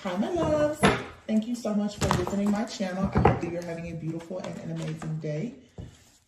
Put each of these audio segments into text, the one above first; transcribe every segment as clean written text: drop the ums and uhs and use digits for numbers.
Hi, my loves. Thank you so much for visiting my channel. I hope that you're having a beautiful and an amazing day.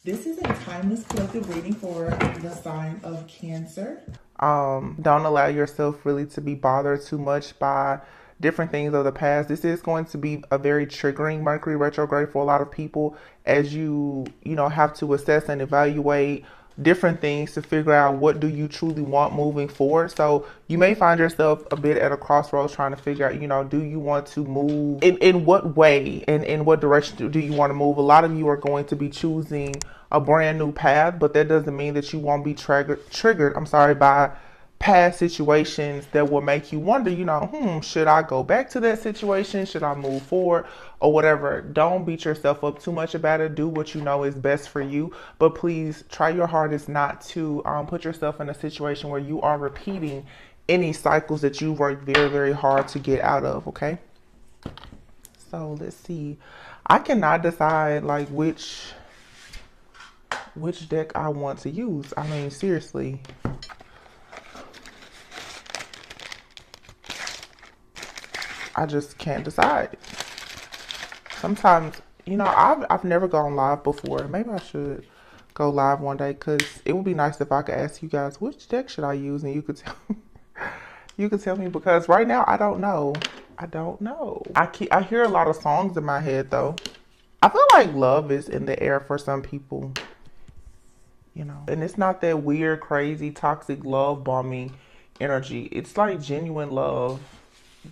This is a timeless collective reading for the sign of Cancer. Don't allow yourself really to be bothered too much by different things of the past. This is going to be a very triggering Mercury retrograde for a lot of people as you have to assess and evaluate different things to figure out what do you truly want moving forward. So you may find yourself a bit at a crossroads trying to figure out, do you want to move in what way and in what direction do you want to move? A lot of you are going to be choosing a brand new path, but that doesn't mean that you won't be triggered by past situations that will make you wonder, should I go back to that situation? Should I move forward or whatever? Don't beat yourself up too much about it. Do what you know is best for you, but please try your hardest not to put yourself in a situation where you are repeating any cycles that you worked very, very hard to get out of, okay? So let's see. I cannot decide like which deck I want to use. I mean, seriously. I just can't decide. Sometimes, I've never gone live before. Maybe I should go live one day because it would be nice if I could ask you guys which deck should I use, and you could tell me because right now I don't know. I hear a lot of songs in my head though. I feel like love is in the air for some people, and it's not that weird, crazy, toxic love bombing energy. It's like genuine love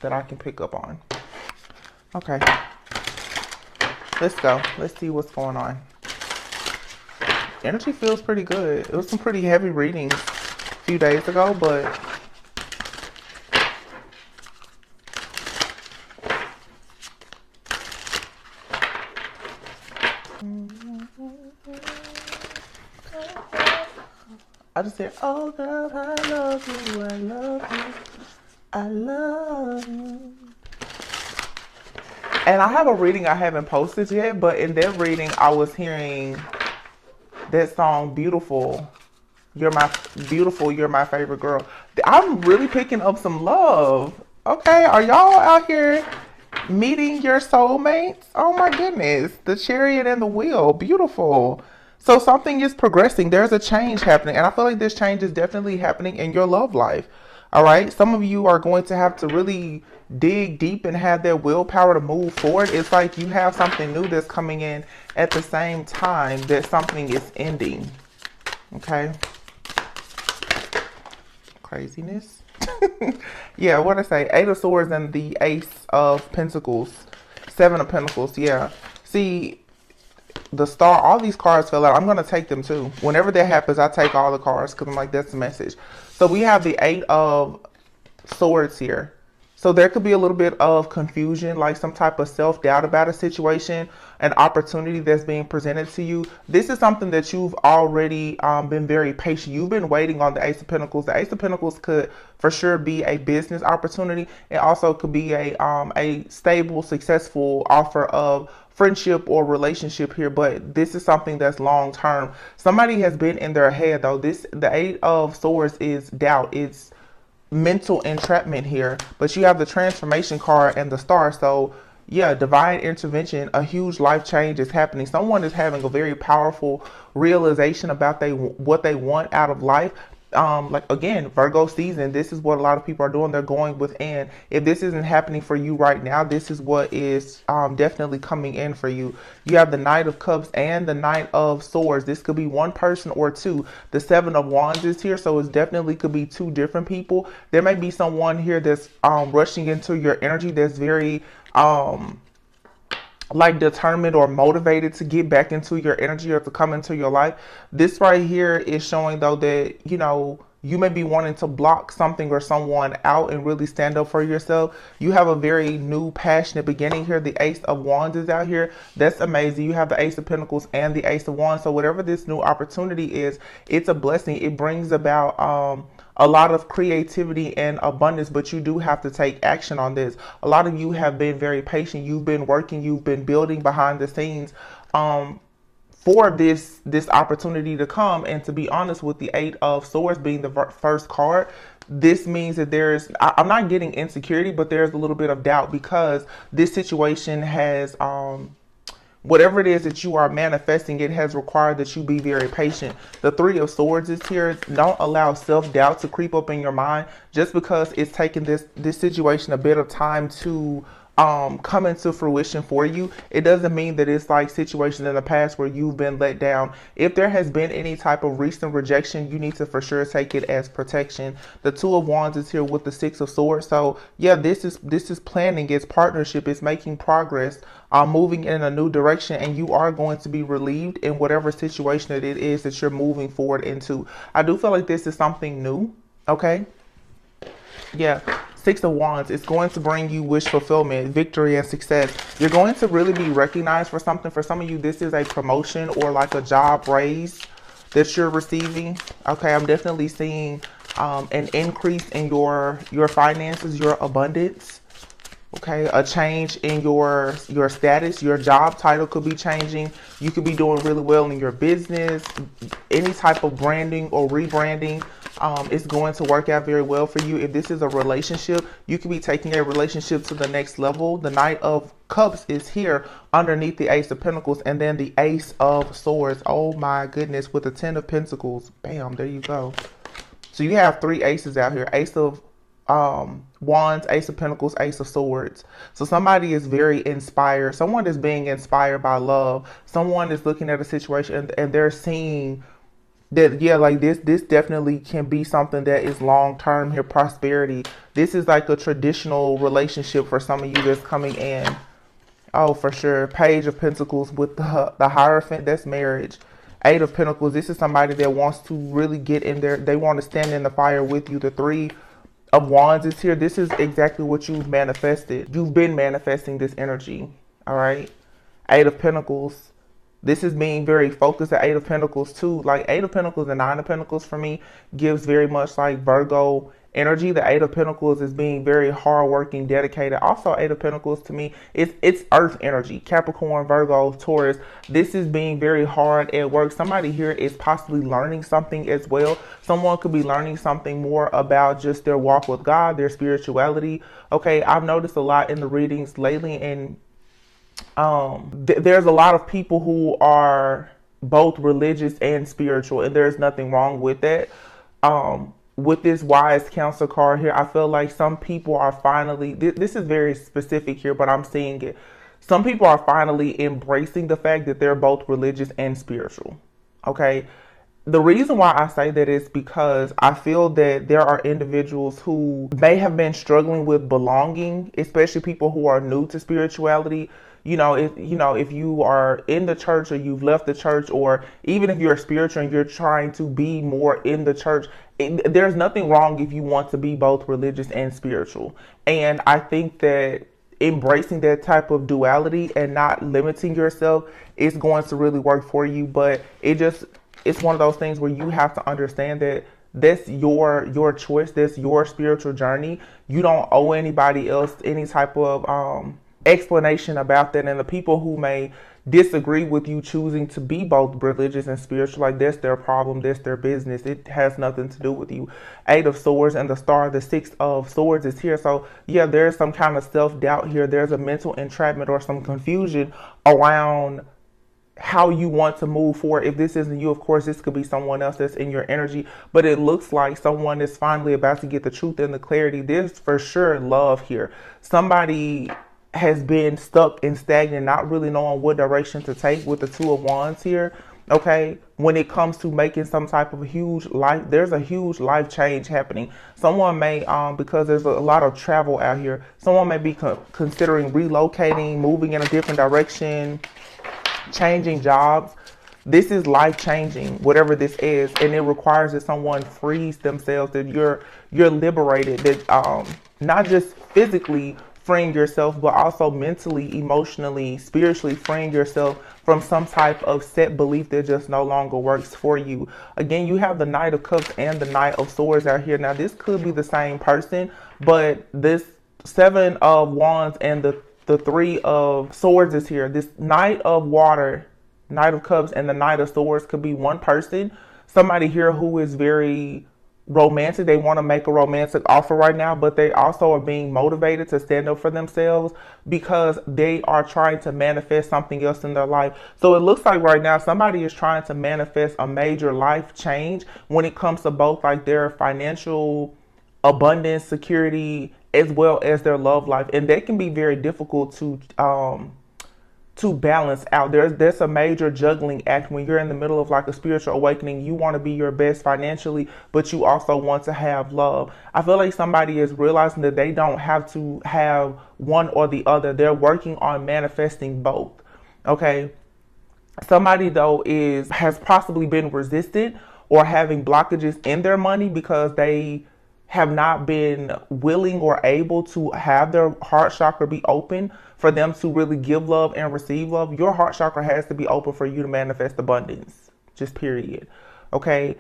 that I can pick up on. Okay, let's go. Let's see what's going on. Energy feels pretty good. It was some pretty heavy readings a few days ago, but I just said, oh girl, I love you, I love you, I love you. And I have a reading I haven't posted yet, but in that reading, I was hearing that song, Beautiful, you're my favorite girl. I'm really picking up some love. Okay, are y'all out here meeting your soulmates? Oh my goodness, the Chariot and the Wheel, beautiful. So something is progressing. There's a change happening, and I feel like this change is definitely happening in your love life. All right, some of you are going to have to really dig deep and have that willpower to move forward. It's like you have something new that's coming in at the same time that something is ending. Okay. Craziness. Yeah, what I say? 8 of Swords and the Ace of Pentacles. 7 of Pentacles. Yeah. See, the Star, all these cards fell out. I'm going to take them too. Whenever that happens, I take all the cards because I'm like, that's the message. So we have the 8 of Swords here. So there could be a little bit of confusion, like some type of self-doubt about a situation, an opportunity that's being presented to you. This is something that you've already been very patient. You've been waiting on the Ace of Pentacles. The Ace of Pentacles could for sure be a business opportunity. It also could be a stable, successful offer of friendship or relationship here, but this is something that's long term. Somebody has been in their head though. The 8 of Swords is doubt. It's mental entrapment here, but you have the transformation card and the Star. So yeah, divine intervention, a huge life change is happening. Someone is having a very powerful realization about what they want out of life. Like again, Virgo season, this is what a lot of people are doing. They're going within. If this isn't happening for you right now, this is what is definitely coming in for you. You have the Knight of Cups and the Knight of Swords. This could be one person or two. The 7 of Wands is here, so it definitely could be two different people. There may be someone here that's rushing into your energy, that's very like determined or motivated to get back into your energy or to come into your life. This right here is showing though that, you may be wanting to block something or someone out and really stand up for yourself. You have a very new, passionate beginning here. The Ace of Wands is out here. That's amazing. You have the Ace of Pentacles and the Ace of Wands. So whatever this new opportunity is, it's a blessing. It brings about a lot of creativity and abundance, but you do have to take action on this. A lot of you have been very patient. You've been working, you've been building behind the scenes for this opportunity to come. And to be honest, with the 8 of Swords being the first card, this means that I'm not getting insecurity, but there's a little bit of doubt because this situation has, whatever it is that you are manifesting, it has required that you be very patient. The Three of Swords is here. Don't allow self-doubt to creep up in your mind just because it's taken this situation a bit of time to come into fruition for you. It doesn't mean that it's like situations in the past where you've been let down. If there has been any type of recent rejection, you need to for sure take it as protection. The Two of Wands is here with the Six of Swords. So yeah, this is planning, it's partnership, it's making progress, moving in a new direction, and you are going to be relieved in whatever situation it is that you're moving forward into. I do feel like this is something new. Okay. Yeah. Six of Wands, it's going to bring you wish fulfillment, victory, and success. You're going to really be recognized for something. For some of you, this is a promotion or like a job raise that you're receiving. Okay, I'm definitely seeing an increase in your finances, your abundance. Okay, a change in your status, your job title could be changing. You could be doing really well in your business. Any type of branding or rebranding is going to work out very well for you. If this is a relationship, you could be taking a relationship to the next level. The Knight of Cups is here underneath the Ace of Pentacles, and then the Ace of Swords. Oh my goodness, with the Ten of Pentacles. Bam, there you go. So you have three aces out here. Ace of Wands, Ace of Pentacles, Ace of Swords. So somebody is very inspired. Someone is being inspired by love. Someone is looking at a situation and they're seeing that, yeah, like this definitely can be something that is long-term here, prosperity. This is like a traditional relationship for some of you that's coming in. Oh, for sure. Page of Pentacles with the Hierophant, that's marriage. Eight of Pentacles, this is somebody that wants to really get in there. They want to stand in the fire with you. The Three of Wands is here. This is exactly what you've manifested. You've been manifesting this energy. All right. Eight of Pentacles. This is being very focused. The Eight of Pentacles too. Like Eight of Pentacles and Nine of Pentacles for me gives very much like Virgo energy. The Eight of Pentacles is being very hardworking, dedicated. Also, Eight of Pentacles to me, it's Earth energy. Capricorn, Virgo, Taurus. This is being very hard at work. Somebody here is possibly learning something as well. Someone could be learning something more about just their walk with God, their spirituality. Okay, I've noticed a lot in the readings lately, and there's a lot of people who are both religious and spiritual, and there's nothing wrong with that. With this wise counsel card here, I feel like some people are finally, this is very specific here, but I'm seeing it. Some people are finally embracing the fact that they're both religious and spiritual. Okay. The reason why I say that is because I feel that there are individuals who may have been struggling with belonging, especially people who are new to spirituality. If you are in the church or you've left the church, or even if you're spiritual and you're trying to be more in the church, there's nothing wrong if you want to be both religious and spiritual. And I think that embracing that type of duality and not limiting yourself is going to really work for you. But it's one of those things where you have to understand that that's your choice. That's your spiritual journey. You don't owe anybody else any type of explanation about that. And the people who may disagree with you choosing to be both religious and spiritual, like that's their problem, that's their business. It has nothing to do with you. Eight of Swords and the Star, the Six of Swords is here. So yeah, there's some kind of self-doubt here. There's a mental entrapment or some confusion around how you want to move forward. If this isn't you, of course, this could be someone else that's in your energy, but it looks like someone is finally about to get the truth and the clarity. There's for sure love here. Somebody has been stuck and stagnant, not really knowing what direction to take with the Two of Wands here. Okay, when it comes to making some type of there's a huge life change happening. Someone may, because there's a lot of travel out here, someone may be considering relocating, moving in a different direction, changing jobs. This is life changing, whatever this is, and it requires that someone frees themselves, that you're liberated, that not just physically freeing yourself, but also mentally, emotionally, spiritually freeing yourself from some type of set belief that just no longer works for you. Again, you have the Knight of Cups and the Knight of Swords out here. Now, this could be the same person, but this Seven of Wands and the Three of Swords is here. This Knight of Water, Knight of Cups, and the Knight of Swords could be one person. Somebody here who is very romantic. They want to make a romantic offer right now, but they also are being motivated to stand up for themselves because they are trying to manifest something else in their life. So it looks like right now somebody is trying to manifest a major life change when it comes to both like their financial abundance, security, as well as their love life. And they can be very difficult to balance out. There's a major juggling act when you're in the middle of like a spiritual awakening. You want to be your best financially, but you also want to have love. I feel like somebody is realizing that they don't have to have one or the other. They're working on manifesting both. Okay. Somebody though has possibly been resistant or having blockages in their money because they have not been willing or able to have their heart chakra be open for them to really give love and receive love. Your heart chakra has to be open for you to manifest abundance. Just period. Okay.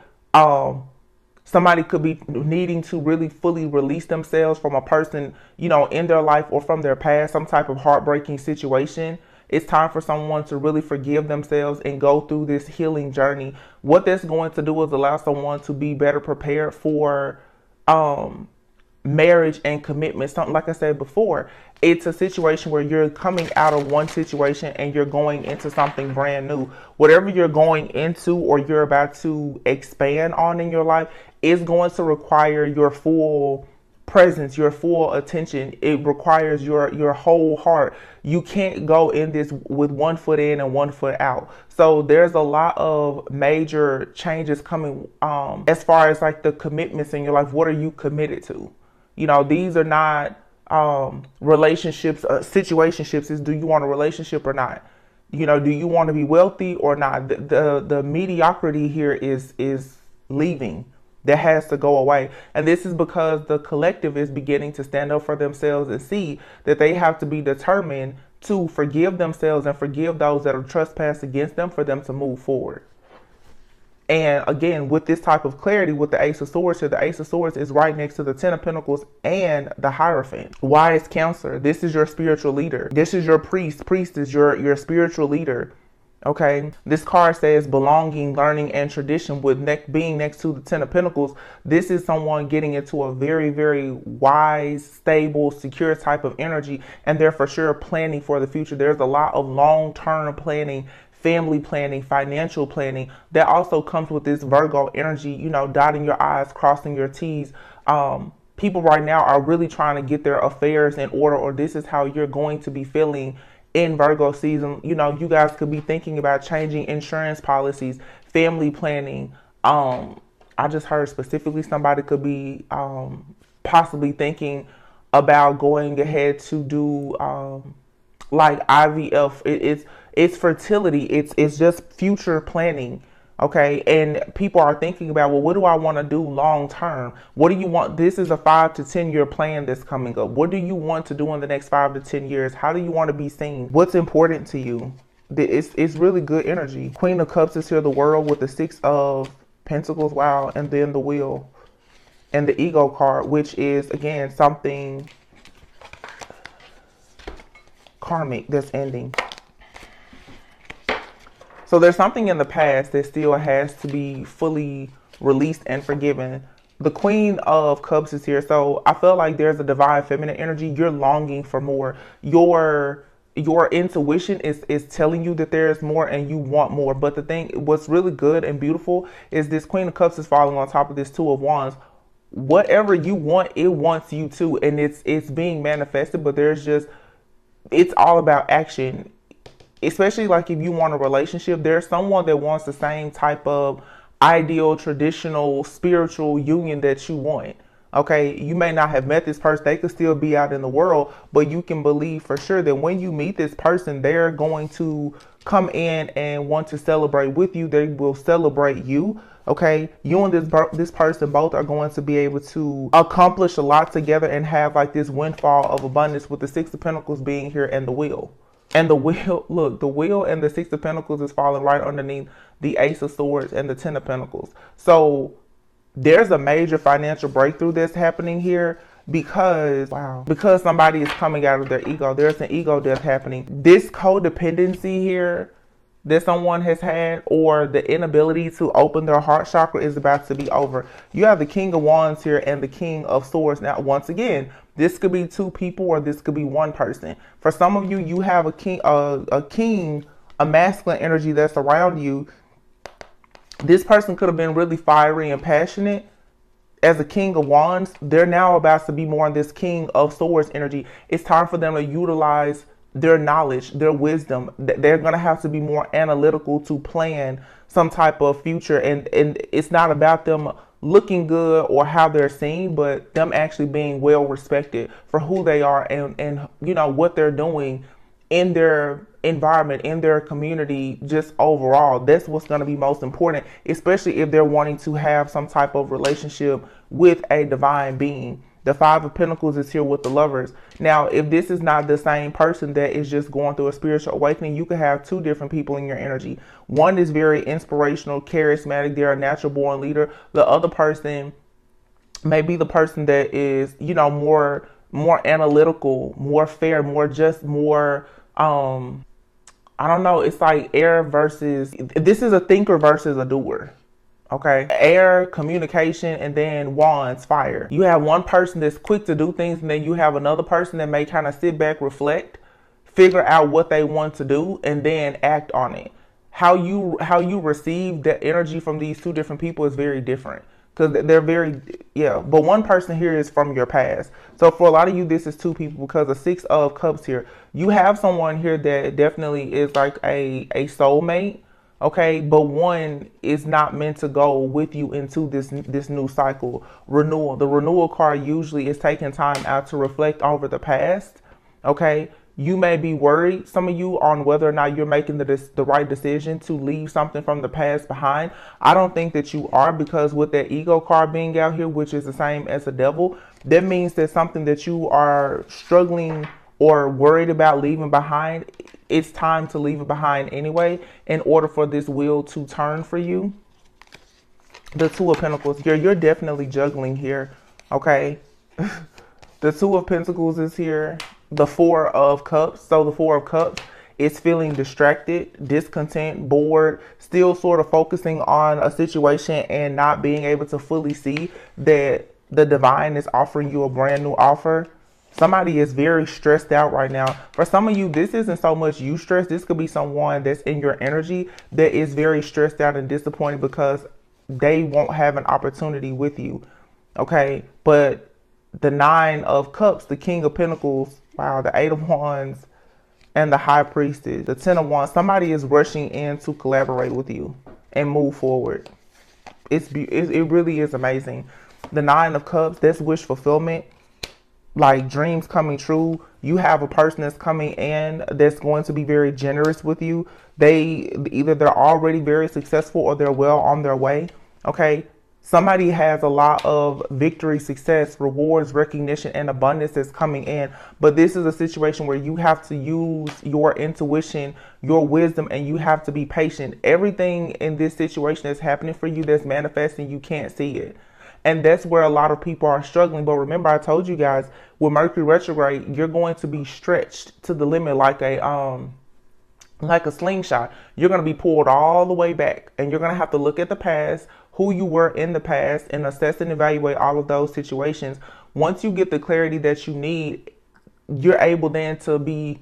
Somebody could be needing to really fully release themselves from a person, in their life or from their past, some type of heartbreaking situation. It's time for someone to really forgive themselves and go through this healing journey. What that's going to do is allow someone to be better prepared for marriage and commitment. Something like I said before, it's a situation where you're coming out of one situation and you're going into something brand new. Whatever you're going into or you're about to expand on in your life is going to require your full presence, your full attention. It requires your whole heart. You can't go in this with one foot in and one foot out. So there's a lot of major changes coming as far as like the commitments in your life. What are you committed to? These are not relationships, situationships. Is do you want a relationship or not? Do you want to be wealthy or not? The mediocrity here is leaving. That has to go away. And this is because the collective is beginning to stand up for themselves and see that they have to be determined to forgive themselves and forgive those that are trespassed against them for them to move forward. And again, with this type of clarity, with the Ace of Swords here, the Ace of Swords is right next to the Ten of Pentacles and the Hierophant. Wise counselor. This is your spiritual leader. This is your priest. Priest is your spiritual leader. Okay, this card says belonging, learning, and tradition. With being next to the Ten of Pentacles, this is someone getting into a very, very wise, stable, secure type of energy, and they're for sure planning for the future. There's a lot of long-term planning, family planning, financial planning that also comes with this Virgo energy, dotting your I's, crossing your T's. People right now are really trying to get their affairs in order, or this is how you're going to be feeling in Virgo season. You guys could be thinking about changing insurance policies, family planning. I just heard specifically somebody could be possibly thinking about going ahead to do like IVF. It's fertility. It's just future planning. Okay, and people are thinking about, well, what do I want to do long term? What do you want? This is a 5 to 10 year plan that's coming up. What do you want to do in the next 5 to 10 years? How do you want to be seen? What's important to you? It's really good energy. Queen of Cups is here, the World with the Six of Pentacles. Wow. And then the Wheel and the Ego card, which is, again, something karmic that's ending. So there's something in the past that still has to be fully released and forgiven. The Queen of Cups is here. So I feel like there's a divine feminine energy. You're longing for more. Your intuition is telling you that there's more and you want more. But the thing, what's really good and beautiful is this Queen of Cups is falling on top of this Two of Wands. Whatever you want, it wants you too. And it's being manifested, but it's all about action. Especially like if you want a relationship, there's someone that wants the same type of ideal, traditional, spiritual union that you want. Okay, you may not have met this person. They could still be out in the world, but you can believe for sure that when you meet this person, they're going to come in and want to celebrate with you. They will celebrate you. Okay, you and this person both are going to be able to accomplish a lot together and have like this windfall of abundance, with the Six of Pentacles being here and the Wheel. And the Wheel, look, the Wheel and the Six of Pentacles is falling right underneath the Ace of Swords and the Ten of Pentacles. So there's a major financial breakthrough that's happening here because somebody is coming out of their ego. There's an ego death happening. This codependency here that someone has had, or the inability to open their heart chakra is about to be over. You have the King of Wands here and the King of Swords. Now, once again, this could be two people or this could be one person. For some of you, you have a king, a masculine energy that's around you. This person could have been really fiery and passionate as a King of Wands. They're now about to be more on this King of Swords energy. It's time for them to utilize their knowledge, their wisdom. They're going to have to be more analytical to plan some type of future. And it's not about them looking good or how they're seen, but them actually being well respected for who they are and you know, what they're doing in their environment, in their community, just overall. That's what's going to be most important, especially if they're wanting to have some type of relationship with a divine being. The Five of Pentacles is here with the Lovers. Now, if this is not the same person that is just going through a spiritual awakening, you could have two different people in your energy. One is very inspirational, charismatic. They're a natural born leader. The other person may be the person that is, you know, more analytical, more fair, more just, more, I don't know. It's like air versus, this is a thinker versus a doer. Okay, air, communication, and then wands, fire. You have one person that's quick to do things, and then you have another person that may kind of sit back, reflect, figure out what they want to do, and then act on it. How you receive the energy from these two different people is very different, because they're very, yeah. But one person here is from your past. So for a lot of you, this is two people, because the Six of Cups here. You have someone here that definitely is like a soulmate. Okay, but one is not meant to go with you into this new cycle. Renewal. The renewal card usually is taking time out to reflect over the past. Okay, you may be worried, some of you, on whether or not you're making the right decision to leave something from the past behind. I don't think that you are, because with that ego card being out here, which is the same as the devil, that means that something that you are struggling or worried about leaving behind, it's time to leave it behind anyway, in order for this wheel to turn for you. The Two of Pentacles, you're definitely juggling here, okay? The Two of Pentacles is here. The Four of Cups. So the Four of Cups is feeling distracted, discontent, bored, still sort of focusing on a situation and not being able to fully see that the divine is offering you a brand new offer. Somebody is very stressed out right now. For some of you, this isn't so much you stressed. This could be someone that's in your energy that is very stressed out and disappointed because they won't have an opportunity with you. Okay. But the Nine of Cups, the King of Pentacles, wow, the Eight of Wands, and the High Priestess, the Ten of Wands, somebody is rushing in to collaborate with you and move forward. It really is amazing. The Nine of Cups, that's wish fulfillment. Like dreams coming true. You have a person that's coming in that's going to be very generous with you. Either they're already very successful or they're well on their way. Okay. Somebody has a lot of victory, success, rewards, recognition, and abundance that's coming in. But this is a situation where you have to use your intuition, your wisdom, and you have to be patient. Everything in this situation that's happening for you, that's manifesting, you can't see it. And that's where a lot of people are struggling. But remember, I told you guys, with Mercury retrograde, you're going to be stretched to the limit like a slingshot. You're going to be pulled all the way back, and you're going to have to look at the past, who you were in the past, and assess and evaluate all of those situations. Once you get the clarity that you need, you're able then to be,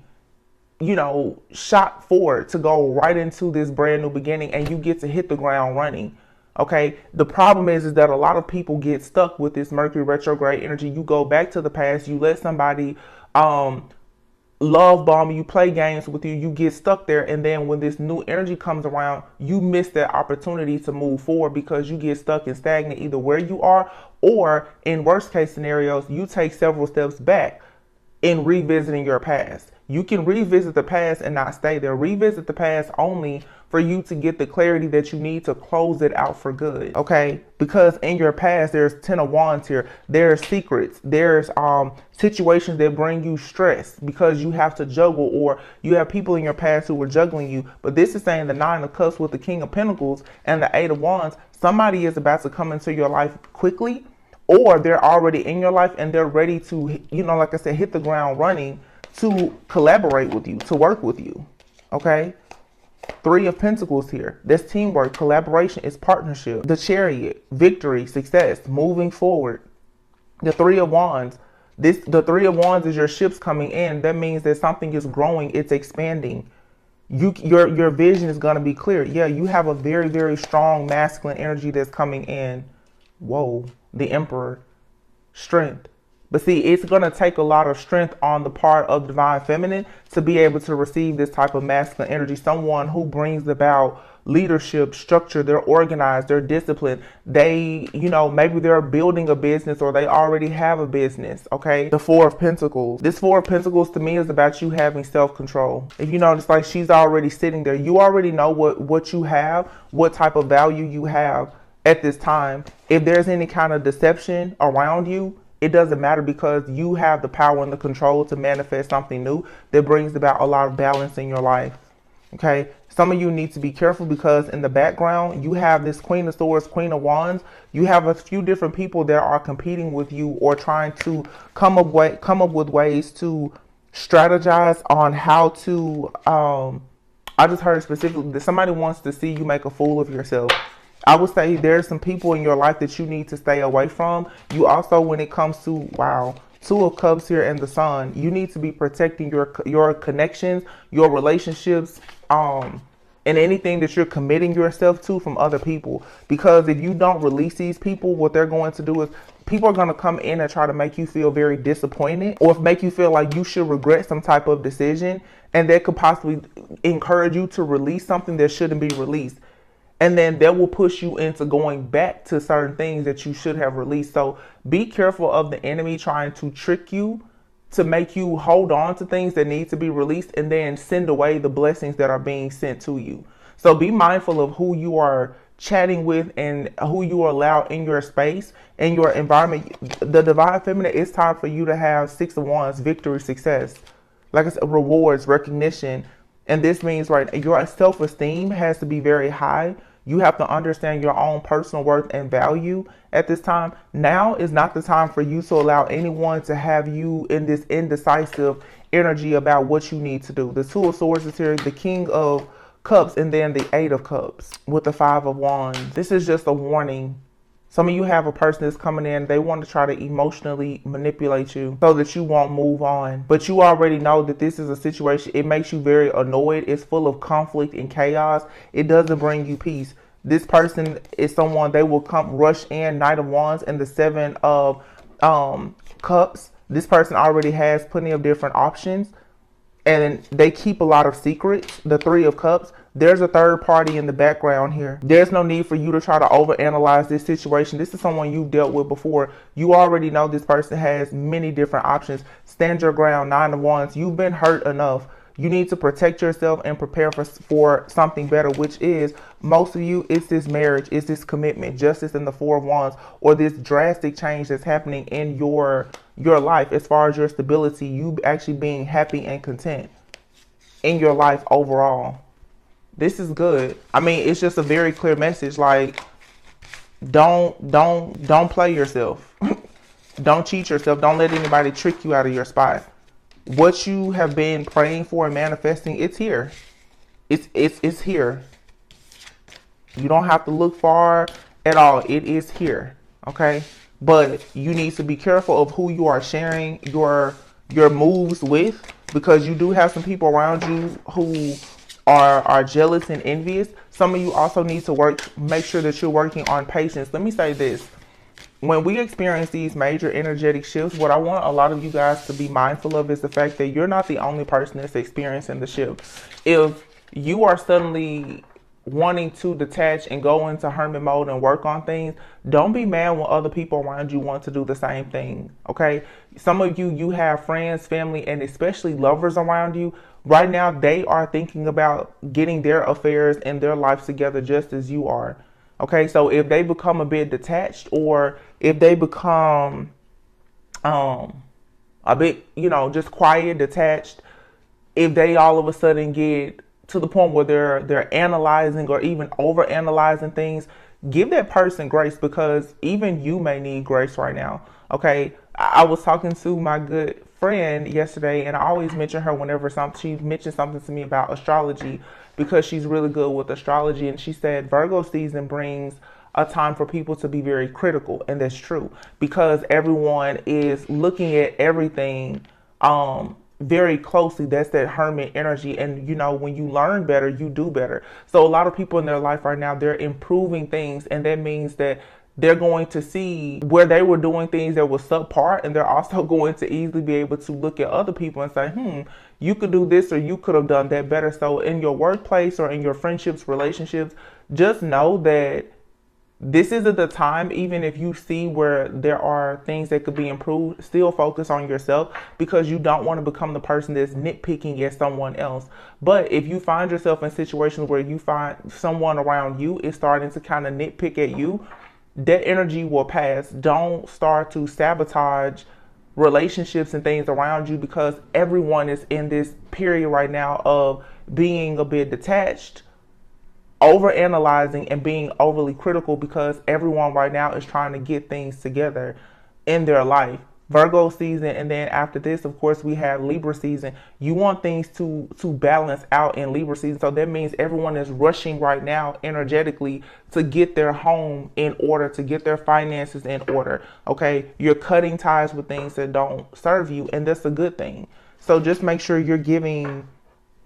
you know, shot forward to go right into this brand new beginning, and you get to hit the ground running. Okay, the problem is that a lot of people get stuck with this Mercury retrograde energy. You go back to the past, you let somebody love bomb you, play games with you, you get stuck there, and then when this new energy comes around, you miss that opportunity to move forward because you get stuck and stagnant either where you are, or in worst case scenarios, you take several steps back in revisiting your past. You can revisit the past and not stay there. Revisit the past only for you to get the clarity that you need to close it out for good. Okay, because in your past, there's 10 of Wands here. There's secrets. There's situations that bring you stress because you have to juggle, or you have people in your past who were juggling you. But this is saying the Nine of Cups with the King of Pentacles and the Eight of Wands. Somebody is about to come into your life quickly, or they're already in your life and they're ready to, you know, like I said, hit the ground running to collaborate with you, to work with you. Okay. Three of Pentacles here. That's teamwork, collaboration, it's partnership. The Chariot, victory, success, moving forward. The Three of Wands. The Three of Wands is your ships coming in. That means that something is growing, it's expanding. Your vision is going to be clear. Yeah, you have a very, very strong masculine energy that's coming in. Whoa, the Emperor. Strength. But see, it's going to take a lot of strength on the part of divine feminine to be able to receive this type of masculine energy. Someone who brings about leadership, structure, they're organized, they're disciplined. They, maybe they're building a business or they already have a business, okay? The Four of Pentacles. This Four of Pentacles to me is about you having self-control. If you notice, like she's already sitting there. You already know what you have, what type of value you have at this time. If there's any kind of deception around you, it doesn't matter because you have the power and the control to manifest something new that brings about a lot of balance in your life. Okay. Some of you need to be careful because in the background, you have this Queen of Swords, Queen of Wands. You have a few different people that are competing with you or trying to come up with ways to strategize on how to, I just heard specifically that somebody wants to see you make a fool of yourself. I would say there's some people in your life that you need to stay away from. You also, when it comes to, wow, Two of Cups here and the Sun, you need to be protecting your connections, your relationships, and anything that you're committing yourself to from other people. Because if you don't release these people, what they're going to do is people are going to come in and try to make you feel very disappointed or make you feel like you should regret some type of decision. And that could possibly encourage you to release something that shouldn't be released. And then that will push you into going back to certain things that you should have released. So be careful of the enemy trying to trick you to make you hold on to things that need to be released and then send away the blessings that are being sent to you. So be mindful of who you are chatting with and who you allow in your space and your environment. The divine feminine, it's time for you to have Six of Wands, victory, success. Like I said, rewards, recognition. And this means, right, your self-esteem has to be very high. You have to understand your own personal worth and value at this time. Now is not the time for you to allow anyone to have you in this indecisive energy about what you need to do. The Two of Swords is here, the King of Cups, and then the Eight of Cups with the Five of Wands. This is just a warning. Some of you have a person that's coming in, they want to try to emotionally manipulate you so that you won't move on. But you already know that this is a situation, it makes you very annoyed. It's full of conflict and chaos. It doesn't bring you peace. This person is someone, they will come rush in, Knight of Wands and the Seven of Cups. This person already has plenty of different options and they keep a lot of secrets. The Three of Cups. There's a third party in the background here. There's no need for you to try to overanalyze this situation. This is someone you've dealt with before. You already know this person has many different options. Stand your ground, Nine of Wands. You've been hurt enough. You need to protect yourself and prepare for something better, which is, most of you, it's this marriage, it's this commitment, justice in the Four of Wands, or this drastic change that's happening in your life as far as your stability, you actually being happy and content in your life overall. This is good. I mean, it's just a very clear message. Like, don't play yourself. Don't cheat yourself. Don't let anybody trick you out of your spot. What you have been praying for and manifesting, it's here. It's here. You don't have to look far at all. It is here. Okay? But you need to be careful of who you are sharing your moves with, because you do have some people around you who are jealous and envious. Some of you also need to make sure that you're working on patience. Let me say this. When we experience these major energetic shifts, what I want a lot of you guys to be mindful of is the fact that you're not the only person that's experiencing the shift. If you are suddenly wanting to detach and go into hermit mode and work on things, don't be mad when other people around you want to do the same thing. Okay? Some of you have friends, family, and especially lovers around you. Right now, they are thinking about getting their affairs and their lives together just as you are. Okay, so if they become a bit detached, or if they become a bit, just quiet, detached, if they all of a sudden get to the point where they're analyzing or even over analyzing things, give that person grace, because even you may need grace right now. Okay, I was talking to my good friend yesterday, and I always mention her whenever she mentions something to me about astrology, because she's really good with astrology. And she said Virgo season brings a time for people to be very critical, and that's true, because everyone is looking at everything very closely. That's that hermit energy. And when you learn better, you do better. So a lot of people in their life right now, they're improving things, and that means that they're going to see where they were doing things that were subpar, and they're also going to easily be able to look at other people and say, you could do this, or you could have done that better. So in your workplace or in your friendships, relationships, just know that this isn't the time. Even if you see where there are things that could be improved, still focus on yourself, because you don't want to become the person that's nitpicking at someone else. But if you find yourself in situations where you find someone around you is starting to kind of nitpick at you, that energy will pass. Don't start to sabotage relationships and things around you, because everyone is in this period right now of being a bit detached, over analyzing, and being overly critical, because everyone right now is trying to get things together in their life. Virgo season, and then after this, of course, we have Libra season. You want things to balance out in Libra season. So that means everyone is rushing right now energetically to get their home in order, to get their finances in order. Okay, you're cutting ties with things that don't serve you, and that's a good thing. So just make sure you're giving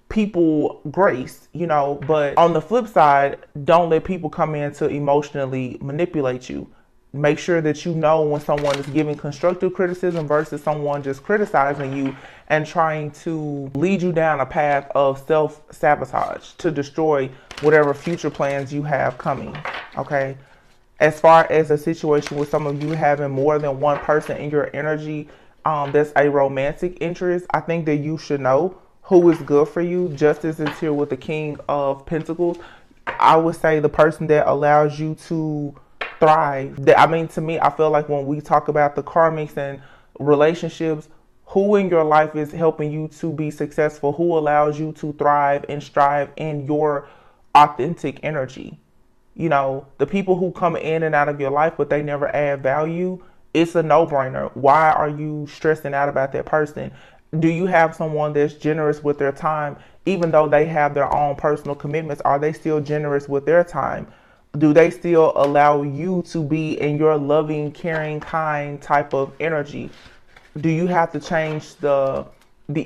people grace, but on the flip side, don't let people come in to emotionally manipulate you. Make sure that you know when someone is giving constructive criticism versus someone just criticizing you and trying to lead you down a path of self-sabotage to destroy whatever future plans you have coming. Okay. As far as a situation with some of you having more than one person in your energy, that's a romantic interest, I think that you should know who is good for you. Justice is here with the King of Pentacles. I would say the person that allows you to thrive. To me, I feel like when we talk about the karmics and relationships, who in your life is helping you to be successful, who allows you to thrive and strive in your authentic energy. The people who come in and out of your life, but they never add value, it's a no-brainer. Why are you stressing out about that person? Do you have someone that's generous with their time, even though they have their own personal commitments? Are they still generous with their time? Do they still allow you to be in your loving, caring, kind type of energy? Do you have to change the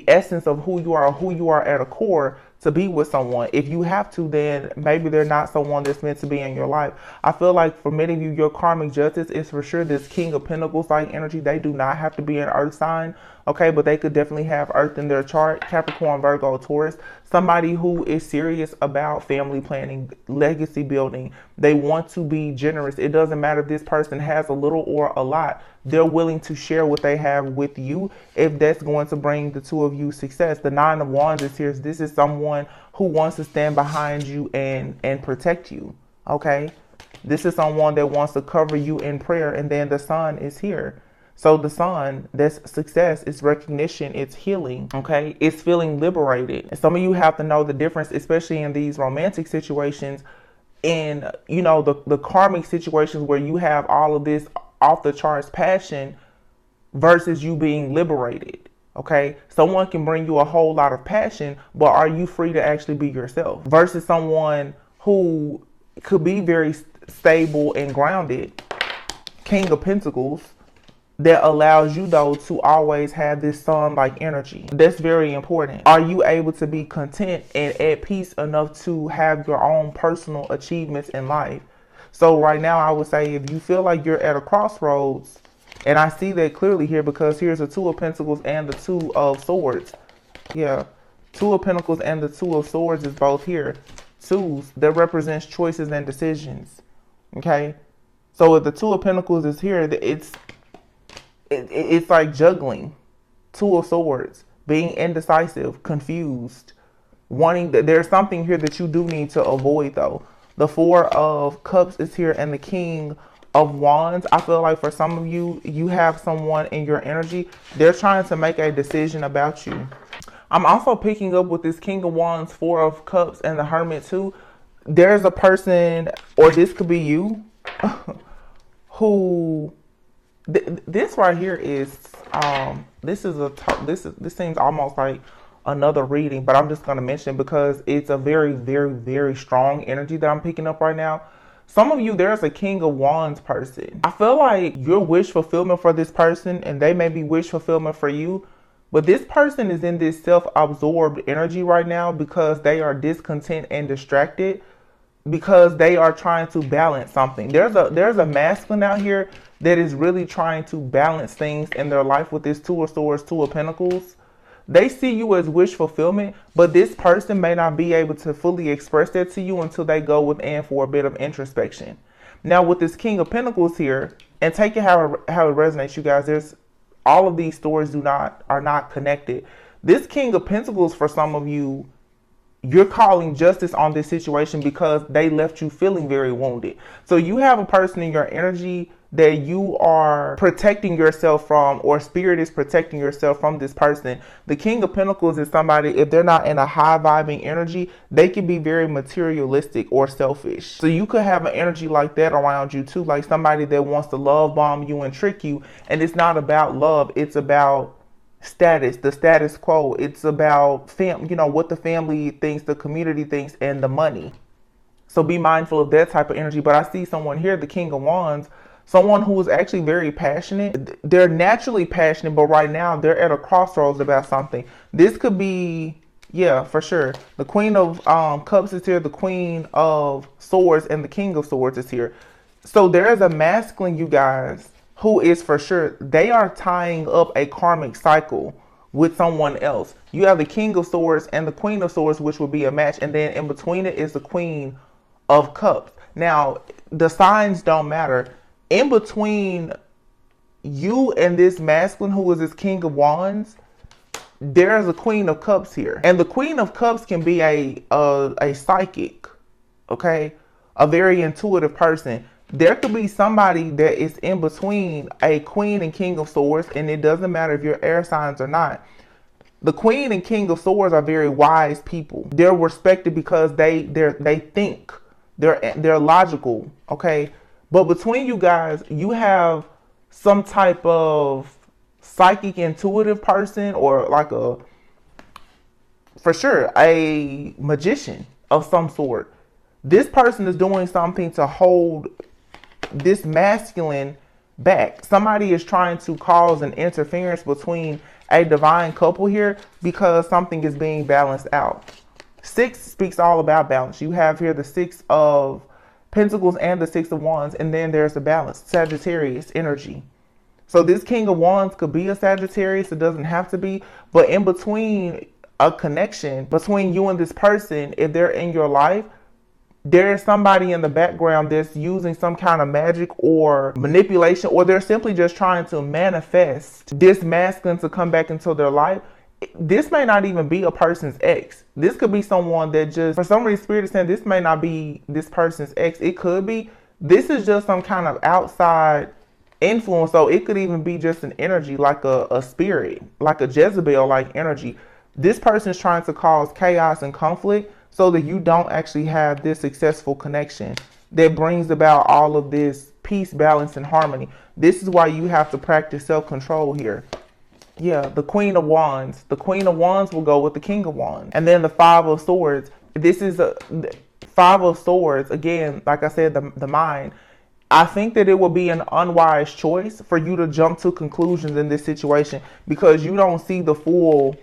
essence of who you are at a core to be with someone? If you have to, then maybe they're not someone that's meant to be in your life. I feel like for many of you, your karmic justice is for sure this King of Pentacles like energy. They do not have to be an earth sign, okay, but they could definitely have earth in their chart. Capricorn, Virgo, Taurus. Somebody who is serious about family planning, legacy building. They want to be generous. It doesn't matter if this person has a little or a lot. They're willing to share what they have with you if that's going to bring the two of you success. The Nine of Wands is here. This is someone who wants to stand behind you and protect you, okay? This is someone that wants to cover you in prayer. And then the Sun is here. So the Sun, that's success, it's recognition, it's healing, okay? It's feeling liberated. And some of you have to know the difference, especially in these romantic situations, in, the karmic situations where you have all of this off the charts passion versus you being liberated, okay? Someone can bring you a whole lot of passion, but are you free to actually be yourself? Versus someone who could be very stable and grounded, King of Pentacles, that allows you though to always have this sun-like energy. That's very important. Are you able to be content and at peace enough to have your own personal achievements in life? So right now I would say if you feel like you're at a crossroads, and I see that clearly here because here's the Two of Pentacles and the Two of Swords. Yeah, Two of Pentacles and the Two of Swords is both here. Twos, that represents choices and decisions. Okay, so if the Two of Pentacles is here, it's like juggling. Two of Swords, being indecisive, confused, wanting that. There's something here that you do need to avoid though. The Four of Cups is here and the King of Wands. I feel like for some of you, you have someone in your energy. They're trying to make a decision about you. I'm also picking up with this King of Wands, Four of Cups, and the Hermit too. There's a person, or this could be you, who This right here is this seems almost like another reading, but I'm just going to mention it because it's a very, very, very strong energy that I'm picking up right now. Some of you, there's a King of Wands person. I feel like your wish fulfillment for this person, and they may be wish fulfillment for you, but this person is in this self-absorbed energy right now because they are discontent and distracted, because they are trying to balance something. There's a masculine out here that is really trying to balance things in their life with this Two of Swords, Two of Pentacles. They see you as wish fulfillment, but this person may not be able to fully express that to you until they go within for a bit of introspection. Now with this King of Pentacles here, and take it how it resonates, you guys. There's all of these stories are not connected. This King of Pentacles, for some of you, you're calling justice on this situation because they left you feeling very wounded. So you have a person in your energy that you are protecting yourself from, or spirit is protecting yourself from this person. The King of Pentacles is somebody, if they're not in a high vibing energy, they can be very materialistic or selfish. So you could have an energy like that around you too, like somebody that wants to love bomb you and trick you. And it's not about love, it's about status, the status quo. It's about what the family thinks, the community thinks, and the money. So be mindful of that type of energy. But I see someone here, the King of Wands, someone who is actually very passionate. They're naturally passionate, but right now they're at a crossroads about something. This could be, yeah, for sure. The Queen of Cups is here, the Queen of Swords, and the King of Swords is here. So there is a masculine, you guys, who is for sure, they are tying up a karmic cycle with someone else. You have the King of Swords and the Queen of Swords, which will be a match. And then in between it is the Queen of Cups. Now, the signs don't matter. In between you and this masculine who is this King of Wands, there's a Queen of Cups here. And the Queen of Cups can be a psychic, okay? A very intuitive person. There could be somebody that is in between a Queen and King of Swords, and it doesn't matter if you're air signs or not. The Queen and King of Swords are very wise people. They're respected because they think. They're logical, okay? But between you guys, you have some type of psychic intuitive person, or like for sure, a magician of some sort. This person is doing something to hold this masculine back. Somebody is trying to cause an interference between a divine couple here because something is being balanced out. 6 speaks all about balance. You have here the 6 of Pentacles and the 6 of Wands, and then there's the balance, Sagittarius energy. So this King of Wands could be a Sagittarius, it doesn't have to be, but in between a connection between you and this person, if they're in your life, there is somebody in the background that's using some kind of magic or manipulation, or they're simply just trying to manifest this masculine to come back into their life. This may not even be a person's ex. This could be someone that just, for some reason, Spirit is saying this may not be this person's ex. It could be. This is just some kind of outside influence. So it could even be just an energy, like a spirit, like a Jezebel-like energy. This person is trying to cause chaos and conflict so that you don't actually have this successful connection that brings about all of this peace, balance, and harmony. This is why you have to practice self-control here. Yeah, the Queen of Wands. The Queen of Wands will go with the King of Wands. And then the 5 of Swords. This is a 5 of Swords. Again, like I said, the mind. I think that it will be an unwise choice for you to jump to conclusions in this situation because you don't see the full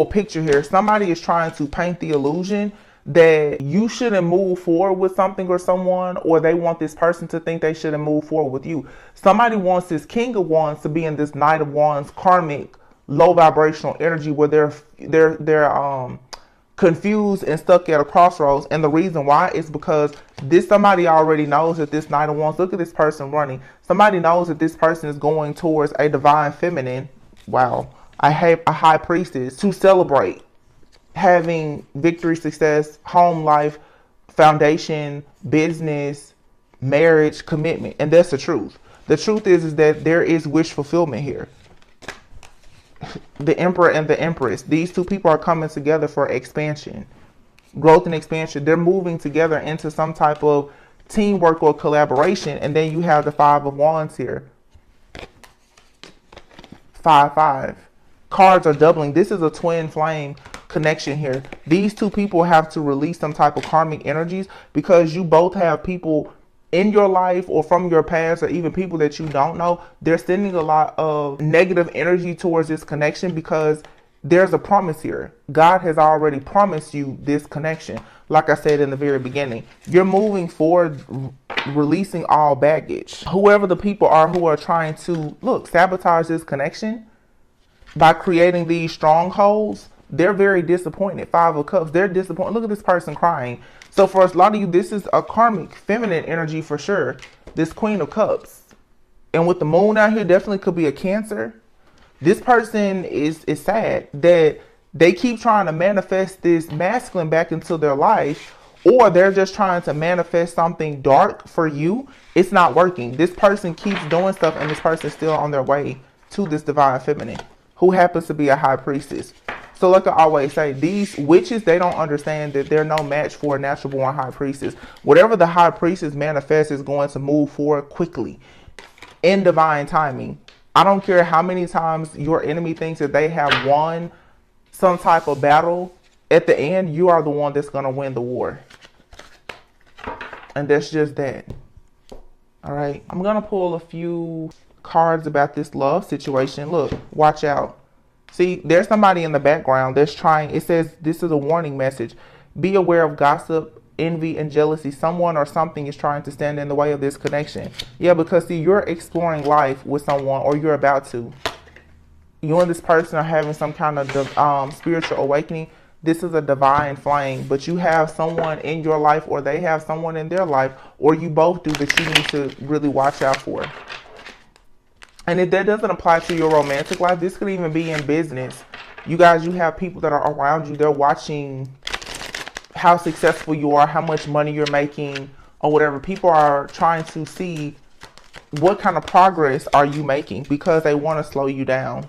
picture here. Somebody is trying to paint the illusion that you shouldn't move forward with something or someone, or they want this person to think they shouldn't move forward with you. Somebody wants this King of Wands to be in this Knight of Wands karmic low vibrational energy where they're confused and stuck at a crossroads. And the reason why is because somebody already knows that this Knight of Wands, look at this person running. Somebody knows that this person is going towards a divine feminine. Wow. A high priestess to celebrate having victory, success, home life, foundation, business, marriage, commitment. And that's the truth. The truth is that there is wish fulfillment here. The Emperor and the Empress, these two people are coming together for expansion, growth and expansion. They're moving together into some type of teamwork or collaboration. And then you have the 5 of Wands here. 5-5. Cards are doubling. This is a twin flame connection here. These two people have to release some type of karmic energies because you both have people in your life or from your past or even people that you don't know. They're sending a lot of negative energy towards this connection because there's a promise here. God has already promised you this connection. Like I said in the very beginning, you're moving forward, releasing all baggage. Whoever the people are who are trying to sabotage this connection by creating these strongholds, they're very disappointed. 5 of Cups, they're disappointed. Look at this person crying. So for a lot of you, this is a karmic feminine energy for sure. This Queen of Cups. And with the moon out here, definitely could be a Cancer. This person is sad that they keep trying to manifest this masculine back into their life, or they're just trying to manifest something dark for you. It's not working. This person keeps doing stuff and this person is still on their way to this divine feminine, who happens to be a high priestess. So like I always say, these witches, they don't understand that they're no match for a natural born high priestess. Whatever the high priestess manifests is going to move forward quickly in divine timing. I don't care how many times your enemy thinks that they have won some type of battle. At the end, you are the one that's going to win the war. And that's just that. All right. I'm going to pull a few cards about this love situation. Look, watch out. See, there's somebody in the background that's trying. It says this is a warning message. Be aware of gossip, envy, and jealousy. Someone or something is trying to stand in the way of this connection. Yeah, because see, you're exploring life with someone, or you're about to. You and this person are having some kind of spiritual awakening. This is a divine flame, but you have someone in your life, or they have someone in their life, or you both do, that you need to really watch out for. And if that doesn't apply to your romantic life, this could even be in business. You guys, you have people that are around you. They're watching how successful you are, how much money you're making, or whatever. People are trying to see what kind of progress are you making because they want to slow you down.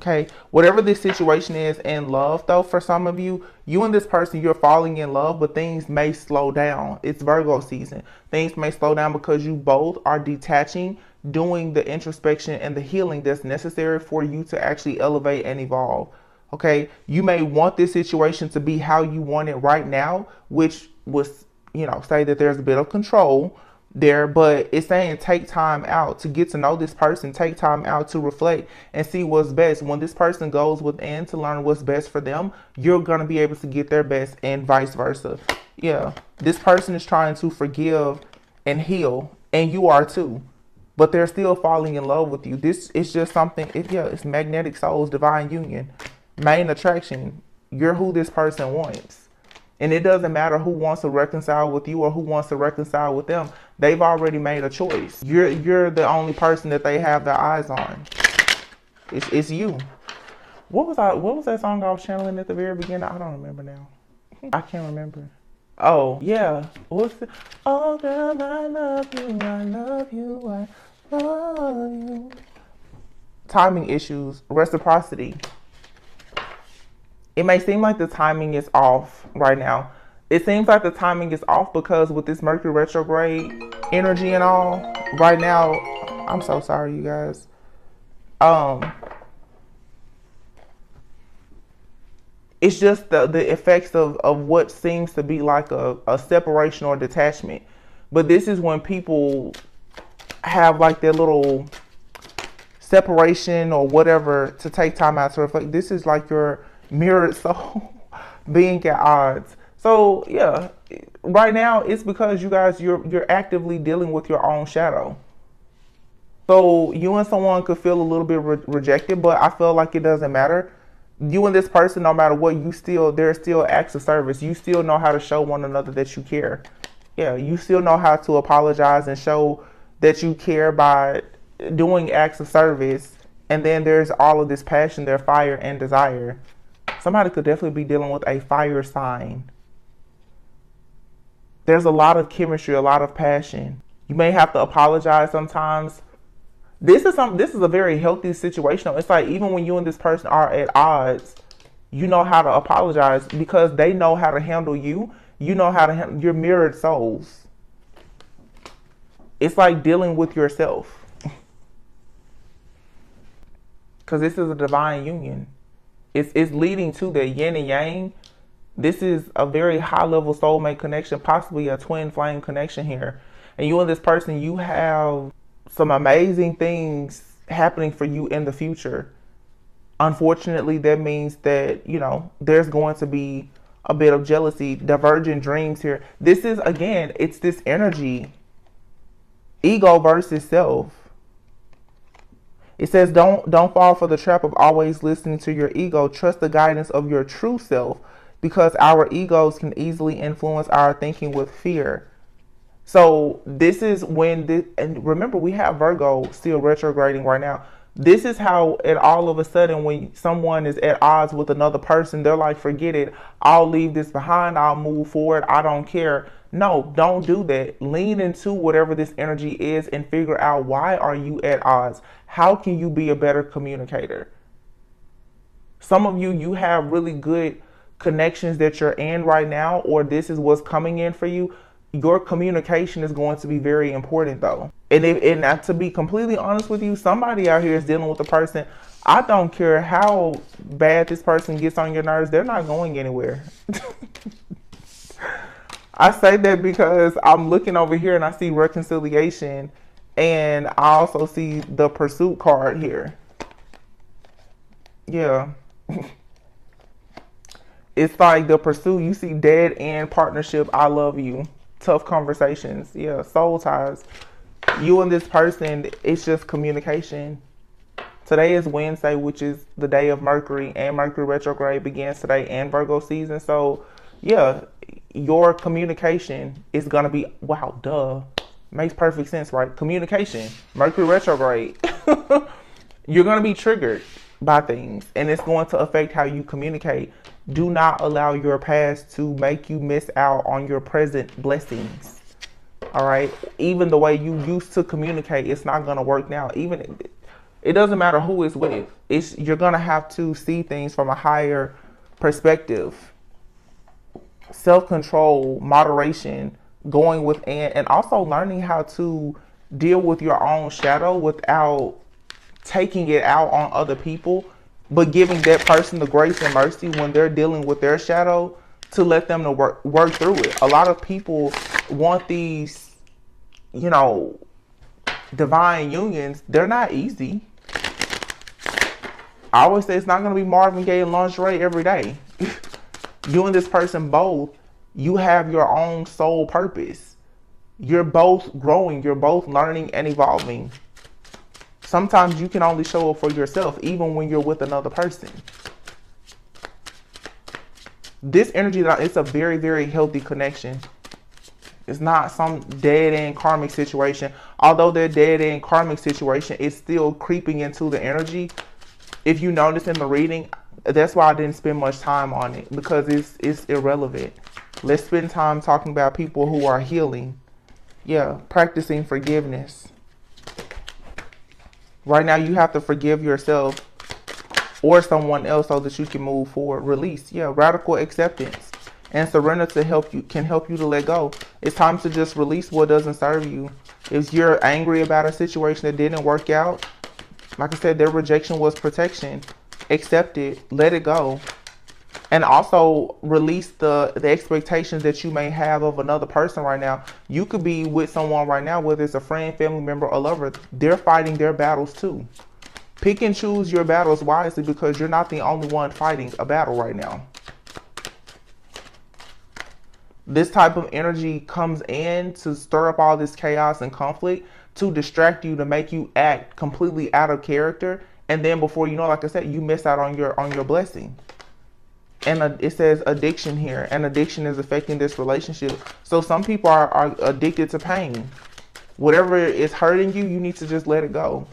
Okay, whatever this situation is in love, though, for some of you, you and this person, you're falling in love, but things may slow down. It's Virgo season. Things may slow down because you both are detaching, doing the introspection and the healing that's necessary for you to actually elevate and evolve. Okay, you may want this situation to be how you want it right now, which was, say that there's a bit of control there, but it's saying take time out to get to know this person, take time out to reflect and see what's best. When this person goes within to learn what's best for them, you're going to be able to get their best, and vice versa. Yeah, this person is trying to forgive and heal, and you are too, but they're still falling in love with you. This is just something, it's magnetic souls, divine union, main attraction. You're who this person wants. And it doesn't matter who wants to reconcile with you or who wants to reconcile with them. They've already made a choice. You're the only person that they have their eyes on. It's you. What was that song I was channeling at the very beginning? I don't remember now. I can't remember. Oh, yeah. What's the... Oh, girl, I love you, I love you, I love you. Timing issues, reciprocity. It may seem like the timing is off right now. It seems like the timing is off because with this Mercury retrograde energy and all, right now, I'm so sorry, you guys. It's just the effects of what seems to be like a separation or detachment. But this is when people have like their little separation or whatever to take time out to reflect. This is like your mirrored soul being at odds. So yeah, right now it's because you guys, you're actively dealing with your own shadow. So you and someone could feel a little bit rejected, but I feel like it doesn't matter. You and this person, no matter what, there's still acts of service. You still know how to show one another that you care. Yeah, you still know how to apologize and show that you care by doing acts of service. And then there's all of this passion, their fire and desire. Somebody could definitely be dealing with a fire sign. There's a lot of chemistry, a lot of passion. You may have to apologize sometimes. This is a very healthy situation. It's like even when you and this person are at odds, you know how to apologize because they know how to handle you. You know how to handle your mirrored souls. It's like dealing with yourself. because this is a divine union. It's leading to the yin and yang. This is a very high level soulmate connection, possibly a twin flame connection here. And you and this person, you have some amazing things happening for you in the future. Unfortunately, that means that, you know, there's going to be a bit of jealousy, divergent dreams here. This is, again, it's this energy, ego versus self. It says, don't fall for the trap of always listening to your ego. Trust the guidance of your true self, because our egos can easily influence our thinking with fear. So this is when this, and remember, we have Virgo still retrograding right now. This is how it all of a sudden, when someone is at odds with another person, they're like, forget it. I'll leave this behind. I'll move forward. I don't care. No, don't do that. Lean into whatever this energy is and figure out, why are you at odds? How can you be a better communicator? Some of you, you have really good connections that you're in right now, or this is what's coming in for you. Your communication is going to be very important though. And to be completely honest with you, somebody out here is dealing with a person. I don't care how bad this person gets on your nerves, they're not going anywhere. I say that because I'm looking over here and I see reconciliation, and I also see the pursuit card here. Yeah. It's like the pursuit. You see dead end partnership. I love you. Tough conversations. Yeah. Soul ties. You and this person, it's just communication. Today is Wednesday, which is the day of Mercury, and Mercury retrograde begins today, and Virgo season. So yeah, your communication is going to be, wow, duh. Makes perfect sense, right? Communication, Mercury retrograde. You're going to be triggered by things, and it's going to affect how you communicate. Do not allow your past to make you miss out on your present blessings. All right. Even the way you used to communicate, it's not going to work now. Even it doesn't matter who it's with. You're going to have to see things from a higher perspective. Self-control, moderation, going within, and also learning how to deal with your own shadow without taking it out on other people, but giving that person the grace and mercy when they're dealing with their shadow, to let them to work through it. A lot of people want these, you know, divine unions. They're not easy. I always say it's not going to be Marvin Gaye and lingerie every day. You and this person both, you have your own soul purpose. You're both growing. You're both learning and evolving. Sometimes you can only show up for yourself, even when you're with another person. This energy, it's a very, very healthy connection. It's not some dead-end karmic situation. Although their dead-end karmic situation is still creeping into the energy. If you notice in the reading, that's why I didn't spend much time on it, because it's irrelevant. Let's spend time talking about people who are healing. Yeah, practicing forgiveness. Right now, you have to forgive yourself or someone else so that you can move forward. Release. Yeah, radical acceptance and surrender can help you to let go. It's time to just release what doesn't serve you. If you're angry about a situation that didn't work out, like I said, their rejection was protection. Accept it. Let it go. And also release the expectations that you may have of another person right now. You could be with someone right now, whether it's a friend, family member, or lover. They're fighting their battles too. Pick and choose your battles wisely, because you're not the only one fighting a battle right now. This type of energy comes in to stir up all this chaos and conflict, to distract you, to make you act completely out of character. And then before you know, like I said, you miss out on your blessing. And it says addiction here, and addiction is affecting this relationship. So some people are addicted to pain. Whatever is hurting you, you need to just let it go.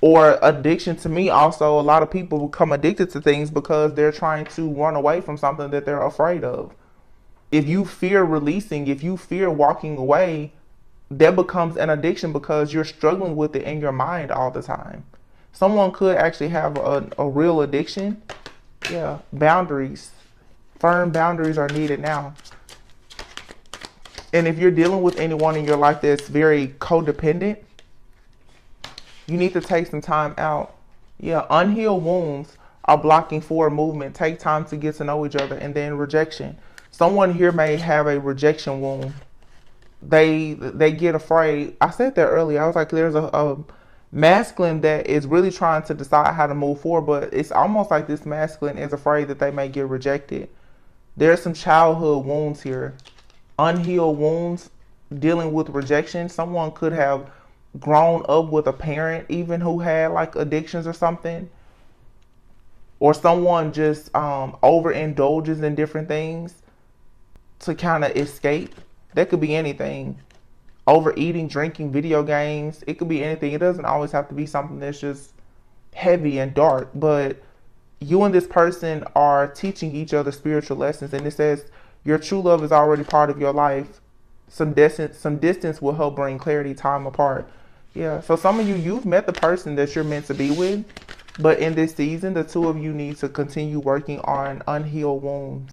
Or addiction, to me also, a lot of people become addicted to things because they're trying to run away from something that they're afraid of. If you fear releasing, if you fear walking away, that becomes an addiction because you're struggling with it in your mind all the time. Someone could actually have a real addiction. Yeah, boundaries. Firm boundaries are needed now. And if you're dealing with anyone in your life that's very codependent, You need to take some time out. Yeah, unhealed wounds are blocking forward movement. Take time to get to know each other. And then rejection. Someone here may have a rejection wound. They get afraid. I said that earlier. I was like, there's a masculine that is really trying to decide how to move forward, but it's almost like this masculine is afraid that they may get rejected. There's some childhood wounds here, unhealed wounds, dealing with rejection. Someone could have grown up with a parent even who had like addictions or something, or someone just overindulges in different things to kind of escape. That could be anything. Overeating, drinking, video games. It could be anything. It doesn't always have to be something that's just heavy and dark, but you and this person are teaching each other spiritual lessons, and it says your true love is already part of your life. Some distance will help bring clarity time apart. Yeah, so some of you, you've met the person that you're meant to be with, but in this season, the two of you need to continue working on unhealed wounds.